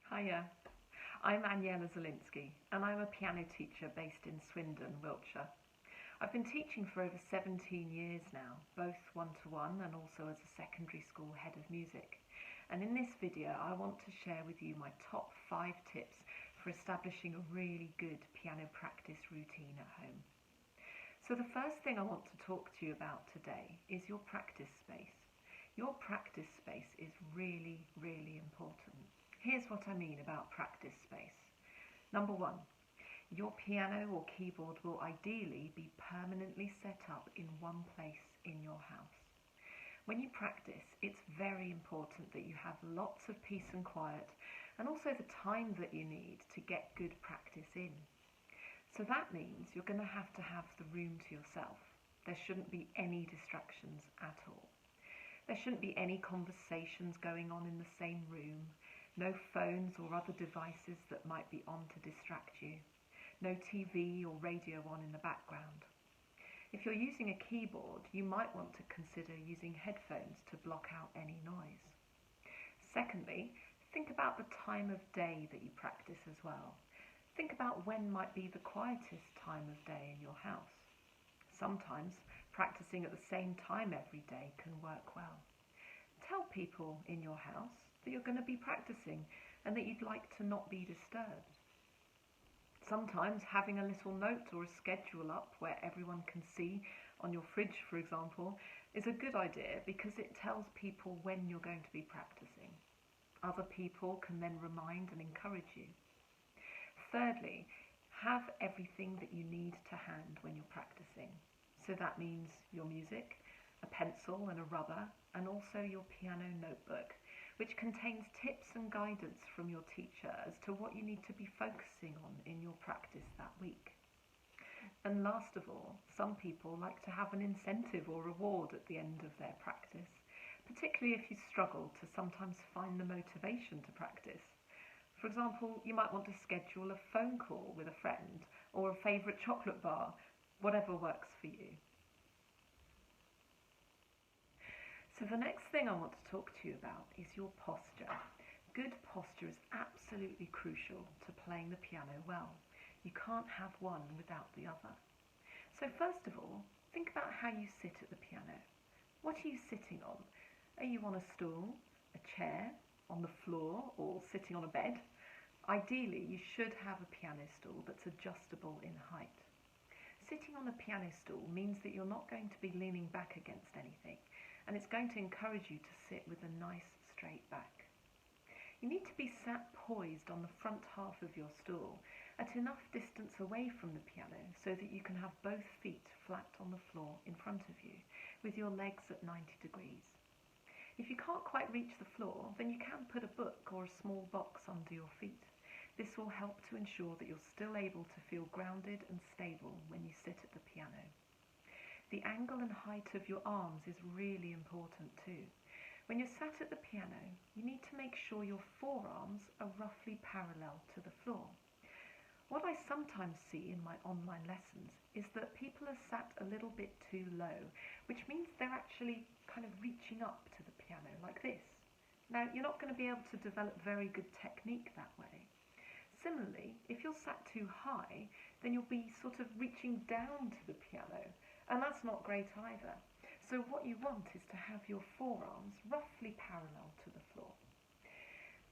Hiya, I'm Aniela Zielinski and I'm a piano teacher based in Swindon, Wiltshire. I've been teaching for over 17 years now, both one-to-one and also as a secondary school head of music. And in this video I want to share with you my top 5 tips for establishing a really good piano practice routine at home. So the first thing I want to talk to you about today is your practice space. Your practice space is really, really important. Here's what I mean about practice space. Number one, your piano or keyboard will ideally be permanently set up in one place in your house. When you practice, it's very important that you have lots of peace and quiet and also the time that you need to get good practice in. So that means you're going to have the room to yourself. There shouldn't be any distractions at all. There shouldn't be any conversations going on in the same room, no phones or other devices that might be on to distract you, no TV or radio on in the background. If you're using a keyboard, you might want to consider using headphones to block out any noise. Secondly, think about the time of day that you practice as well. Think about when might be the quietest time of day in your house. Sometimes practicing at the same time every day can work well. Tell people in your house that you're going to be practicing and that you'd like to not be disturbed. Sometimes having a little note or a schedule up where everyone can see, on your fridge for example, is a good idea because it tells people when you're going to be practicing. Other people can then remind and encourage you. Thirdly, have everything that you need to hand when you're practicing. So that means your music, a pencil and a rubber, and also your piano notebook, which contains tips and guidance from your teacher as to what you need to be focusing on in your practice that week. And last of all, some people like to have an incentive or reward at the end of their practice, particularly if you struggle to sometimes find the motivation to practice. For example, you might want to schedule a phone call with a friend or a favourite chocolate bar, whatever works for you. So the next thing I want to talk to you about is your posture. Good posture is absolutely crucial to playing the piano well. You can't have one without the other. So first of all, think about how you sit at the piano. What are you sitting on? Are you on a stool, a chair, on the floor, or sitting on a bed? Ideally, you should have a piano stool that's adjustable in height. Sitting on a piano stool means that you're not going to be leaning back against anything, and it's going to encourage you to sit with a nice straight back. You need to be sat poised on the front half of your stool at enough distance away from the piano so that you can have both feet flat on the floor in front of you, with your legs at 90 degrees. If you can't quite reach the floor, then you can put a book or a small box under your feet. This will help to ensure that you're still able to feel grounded and stable when you sit at the piano. The angle and height of your arms is really important too. When you're sat at the piano, you need to make sure your forearms are roughly parallel to the floor. What I sometimes see in my online lessons is that people are sat a little bit too low, which means they're actually kind of reaching up to the piano like this. Now, you're not going to be able to develop very good technique that way. Similarly, if you're sat too high, then you'll be sort of reaching down to the piano, and that's not great either. So what you want is to have your forearms roughly parallel to the floor.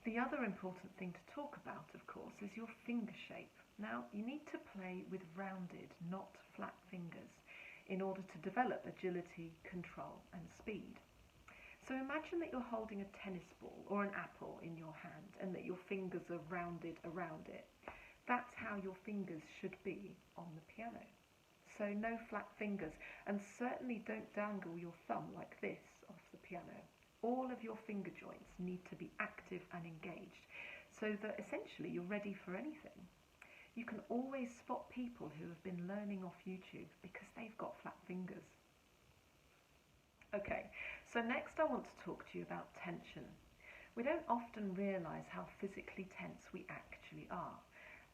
The other important thing to talk about, of course, is your finger shape. Now, you need to play with rounded, not flat fingers in order to develop agility, control and speed. So imagine that you're holding a tennis ball or an apple in your hand and that your fingers are rounded around it. That's how your fingers should be on the piano. So no flat fingers, and certainly don't dangle your thumb like this off the piano. All of your finger joints need to be active and engaged so that essentially you're ready for anything. You can always spot people who have been learning off YouTube because they've got flat fingers. Okay, so next I want to talk to you about tension. We don't often realise how physically tense we actually are,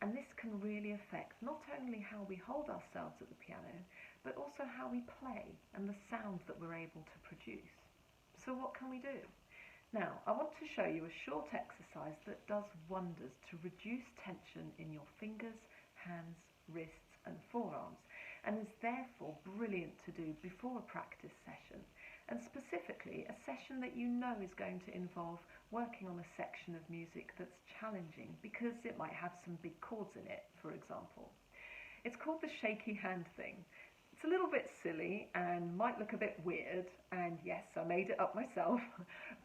and this can really affect not only how we hold ourselves at the piano, but also how we play and the sound that we're able to produce. So what can we do? Now, I want to show you a short exercise that does wonders to reduce tension in your fingers, hands, wrists and forearms, and is therefore brilliant to do before a practice session, and specifically a session that you know is going to involve working on a section of music that's challenging because it might have some big chords in it, for example. It's called the shaky hand thing. It's a little bit silly and might look a bit weird, and yes, I made it up myself,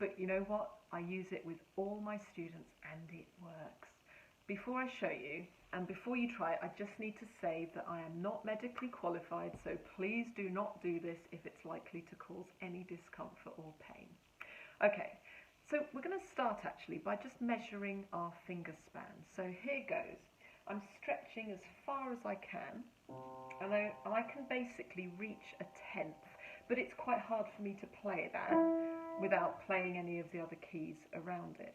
but you know what? I use it with all my students and it works. Before I show you, and before you try it, I just need to say that I am not medically qualified, so please do not do this if it's likely to cause any discomfort or pain. Okay, so we're going to start actually by just measuring our finger span. So here goes. I'm stretching as far as I can, and I can basically reach a tenth, but it's quite hard for me to play that without playing any of the other keys around it.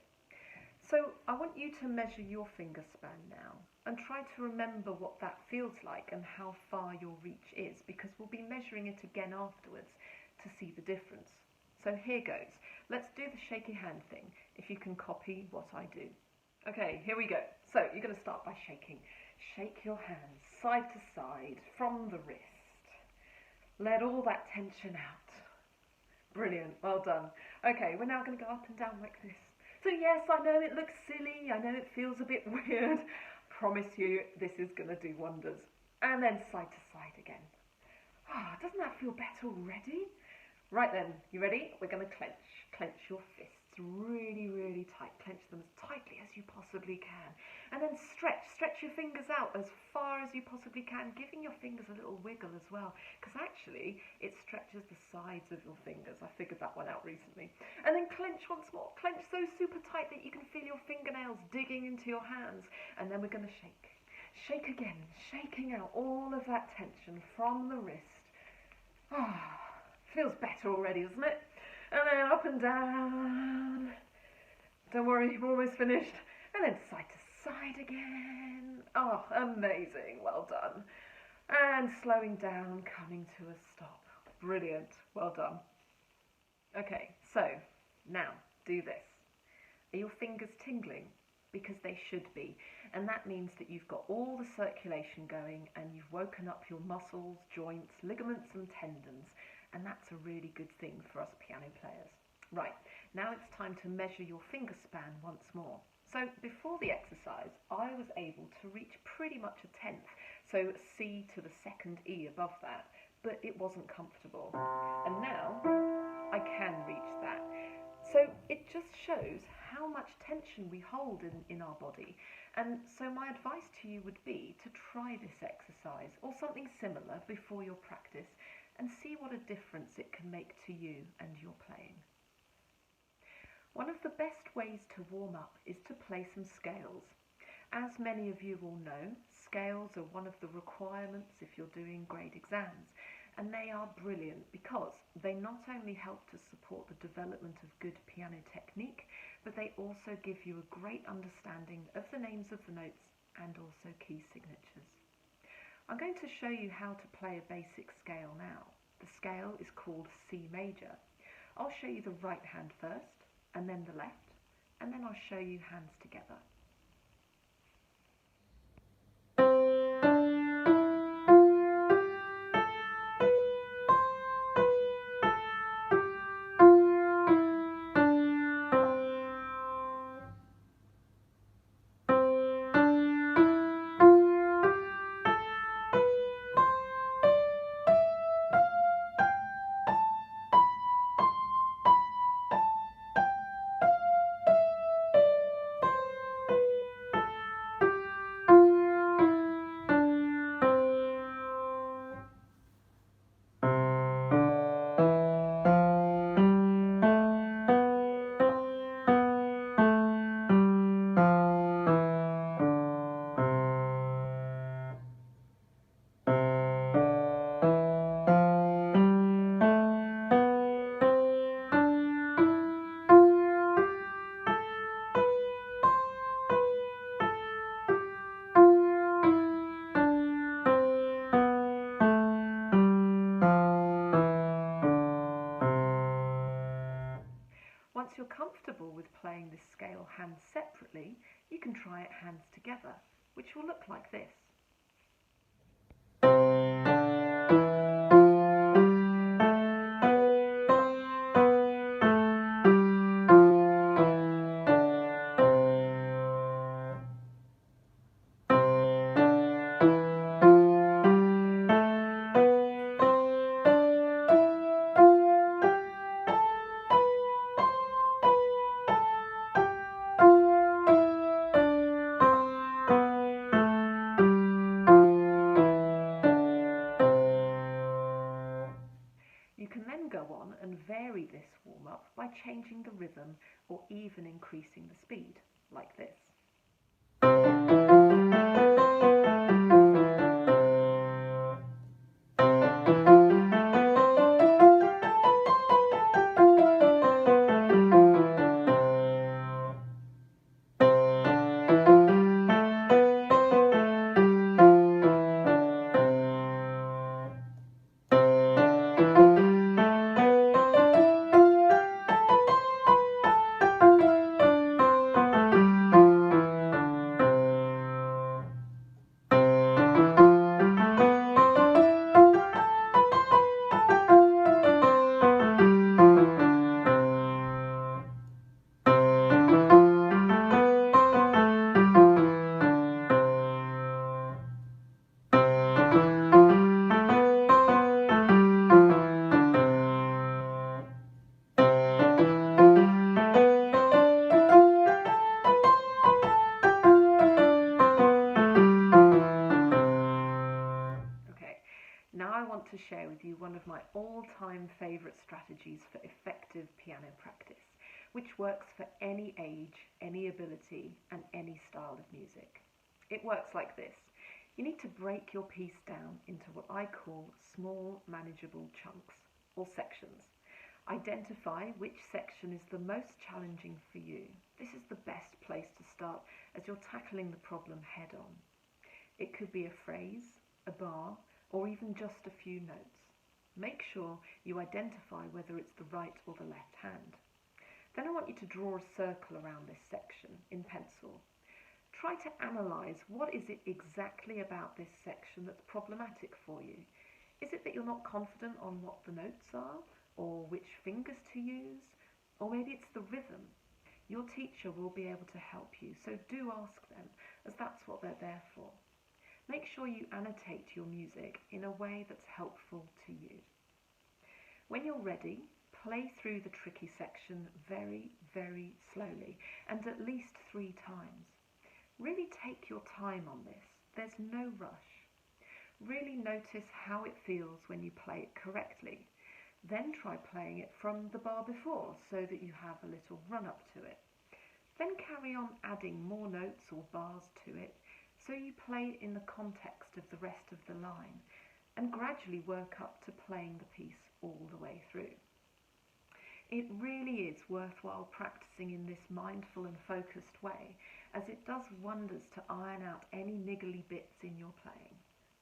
So I want you to measure your finger span now and try to remember what that feels like and how far your reach is, because we'll be measuring it again afterwards to see the difference. So here goes. Let's do the shaky hand thing, if you can copy what I do. Okay, here we go. So you're going to start by shaking. Shake your hands side to side from the wrist. Let all that tension out. Brilliant, well done. Okay, we're now going to go up and down like this. So yes, I know it looks silly, I know it feels a bit weird. Promise you, this is going to do wonders. And then side to side again. Ah, doesn't that feel better already? Right then, you ready? We're going to clench. Clench your fists really, really tight. Clench them as tightly as you possibly can. And then stretch. Stretch your fingers out as far as you possibly can, giving your fingers a little wiggle as well, because actually it stretches the sides of your fingers. I figured that one out recently. And then clench once more. Clench so super tight that you can feel your fingernails digging into your hands. And then we're going to shake. Shake again, shaking out all of that tension from the wrist. Ah, feels better already, doesn't it? And then up and down. Don't worry, we're almost finished. And then side to side again. Oh, amazing. Well done. And slowing down, coming to a stop. Brilliant. Well done. Okay, so now do this. Are your fingers tingling? Because they should be. And that means that you've got all the circulation going and you've woken up your muscles, joints, ligaments and tendons. And that's a really good thing for us piano players. Right, now it's time to measure your finger span once more. So before the exercise, I was able to reach pretty much a tenth, so C to the second E above that, but it wasn't comfortable. And now I can reach that. So it just shows how much tension we hold in our body. And so my advice to you would be to try this exercise or something similar before your practice and see what a difference it can make to you and your playing. One of the best ways to warm up is to play some scales. As many of you will know, scales are one of the requirements if you're doing grade exams, and they are brilliant because they not only help to support the development of good piano technique, but they also give you a great understanding of the names of the notes and also key signatures. I'm going to show you how to play a basic scale now. The scale is called C major. I'll show you the right hand first, and then the left, and then I'll show you hands together. comfortable with playing this scale hands separately, you can try it hands together, which will look like this. You can then go on and vary this warm-up by changing the rhythm or even increasing the speed, like this. Now I want to share with you one of my all-time favourite strategies for effective piano practice, which works for any age, any ability, and any style of music. It works like this. You need to break your piece down into what I call small, manageable chunks, or sections. Identify which section is the most challenging for you. This is the best place to start as you're tackling the problem head-on. It could be a phrase, a bar, or even just a few notes. Make sure you identify whether it's the right or the left hand. Then I want you to draw a circle around this section in pencil. Try to analyse what is it exactly about this section that's problematic for you. Is it that you're not confident on what the notes are, or which fingers to use, or maybe it's the rhythm? Your teacher will be able to help you, so do ask them, as that's what they're there for. Make sure you annotate your music in a way that's helpful to you. When you're ready, play through the tricky section very, very slowly and at least 3 times. Really take your time on this. There's no rush. Really notice how it feels when you play it correctly. Then try playing it from the bar before so that you have a little run up to it. Then carry on adding more notes or bars to it, so you play it in the context of the rest of the line and gradually work up to playing the piece all the way through. It really is worthwhile practicing in this mindful and focused way, as it does wonders to iron out any niggly bits in your playing.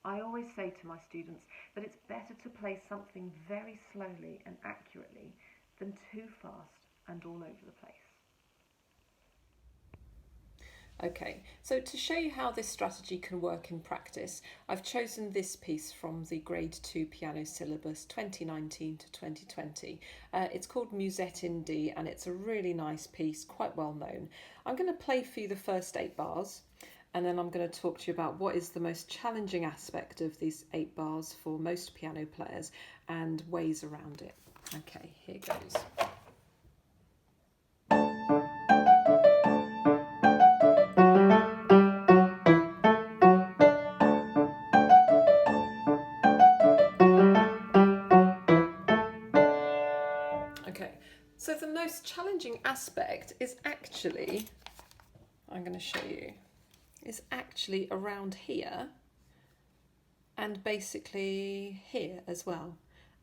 I always say to my students that it's better to play something very slowly and accurately than too fast and all over the place. Okay, so to show you how this strategy can work in practice, I've chosen this piece from the Grade 2 Piano Syllabus 2019 to 2020. It's called Musette in D, and it's a really nice piece, quite well known. I'm going to play for you the first 8 bars, and then I'm going to talk to you about what is the most challenging aspect of these 8 bars for most piano players and ways around it. Okay, here goes. So the most challenging aspect is actually, I'm going to show you, is actually around here and basically here as well.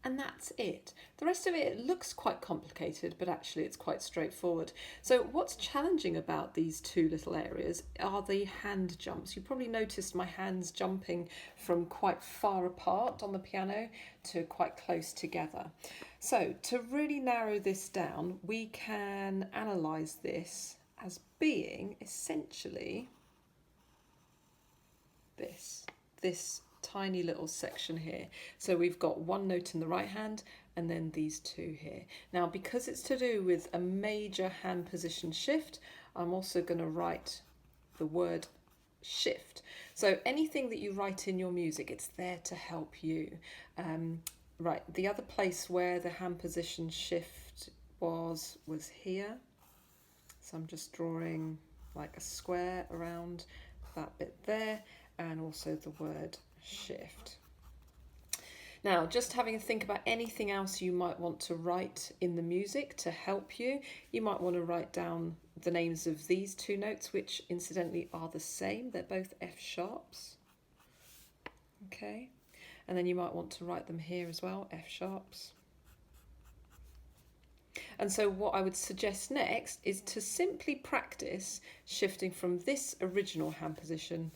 And that's it. The rest of it looks quite complicated, but actually it's quite straightforward. So what's challenging about these two little areas are the hand jumps. You probably noticed my hands jumping from quite far apart on the piano to quite close together. So to really narrow this down, we can analyse this as being essentially this tiny little section here. So we've got one note in the right hand and then these two here. Now, because it's to do with a major hand position shift, I'm also going to write the word shift. So anything that you write in your music, it's there to help you. Right, the other place where the hand position shift was here. So I'm just drawing like a square around that bit there, and also the word shift. Now, just having a think about anything else you might want to write in the music to help you. You might want to write down the names of these two notes, which incidentally are the same. They're both F sharps. Okay, and then you might want to write them here as well, F sharps. And so what I would suggest next is to simply practice shifting from this original hand position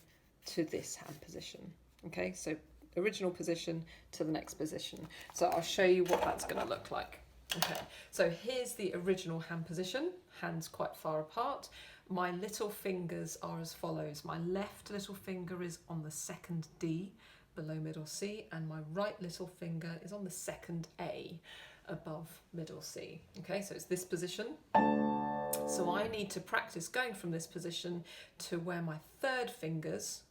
to this hand position. Okay, so original position to the next position. So I'll show you what that's going to look like. Okay, so here's the original hand position, hands quite far apart. My little fingers are as follows. My left little finger is on the second D below middle C, and my right little finger is on the second A above middle C. Okay, so it's this position. So I need to practice going from this position to where my third fingers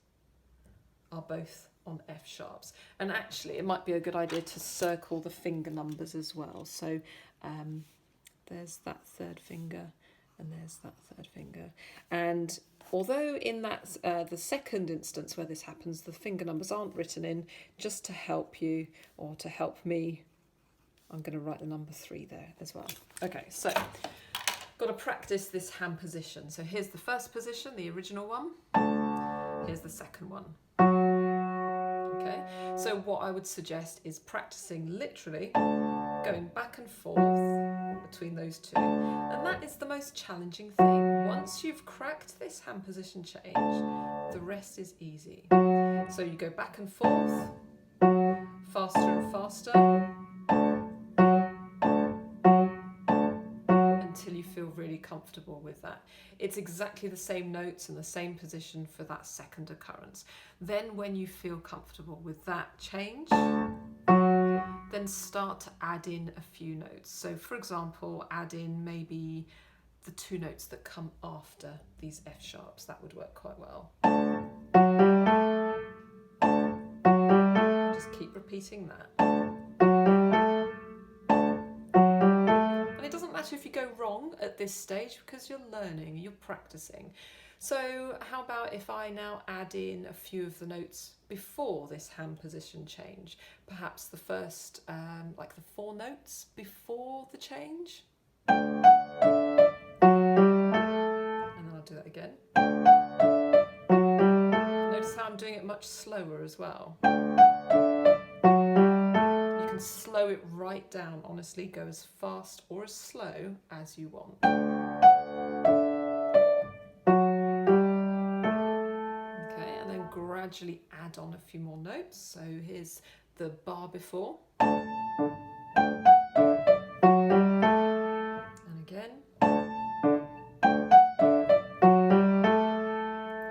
are both on F sharps. And actually it might be a good idea to circle the finger numbers as well. So there's that third finger and there's that third finger. And although in that the second instance where this happens, the finger numbers aren't written in, just to help you or to help me, I'm going to write the number 3 there as well. Okay, so got to practice this hand position. So here's the first position, the original one. Here's the second one. Okay, so what I would suggest is practicing literally going back and forth between those two. And that is the most challenging thing. Once you've cracked this hand position change, the rest is easy. So you go back and forth, faster and faster, until you feel really comfortable with that. It's exactly the same notes and the same position for that second occurrence. Then when you feel comfortable with that change, then start to add in a few notes. So for example, add in maybe the 2 notes that come after these F sharps. That would work quite well. Just keep repeating that. If you go wrong at this stage, because you're learning, you're practicing. So how about if I now add in a few of the notes before this hand position change? Perhaps the first, like the 4 notes before the change. And then I'll do that again. Notice how I'm doing it much slower as well. Slow it right down, honestly, go as fast or as slow as you want. Okay, and then gradually add on a few more notes. So here's the bar before. And again. And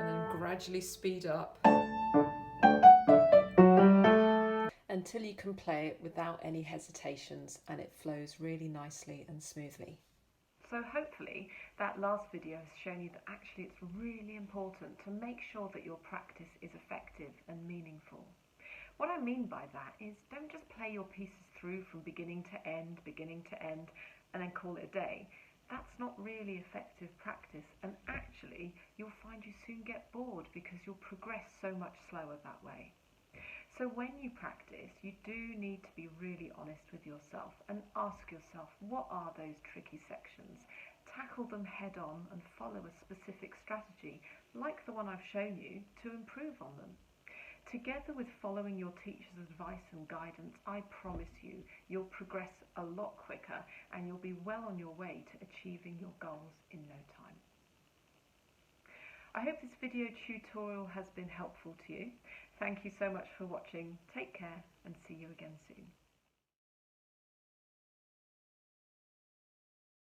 then gradually speed up. Until you can play it without any hesitations and it flows really nicely and smoothly. So hopefully that last video has shown you that actually it's really important to make sure that your practice is effective and meaningful. What I mean by that is don't just play your pieces through from beginning to end, and then call it a day. That's not really effective practice, and actually you'll find you soon get bored because you'll progress so much slower that way. So when you practice, you do need to be really honest with yourself and ask yourself, what are those tricky sections? Tackle them head on and follow a specific strategy, like the one I've shown you, to improve on them. Together with following your teacher's advice and guidance, I promise you, you'll progress a lot quicker and you'll be well on your way to achieving your goals in no time. I hope this video tutorial has been helpful to you. Thank you so much for watching. Take care and see you again soon.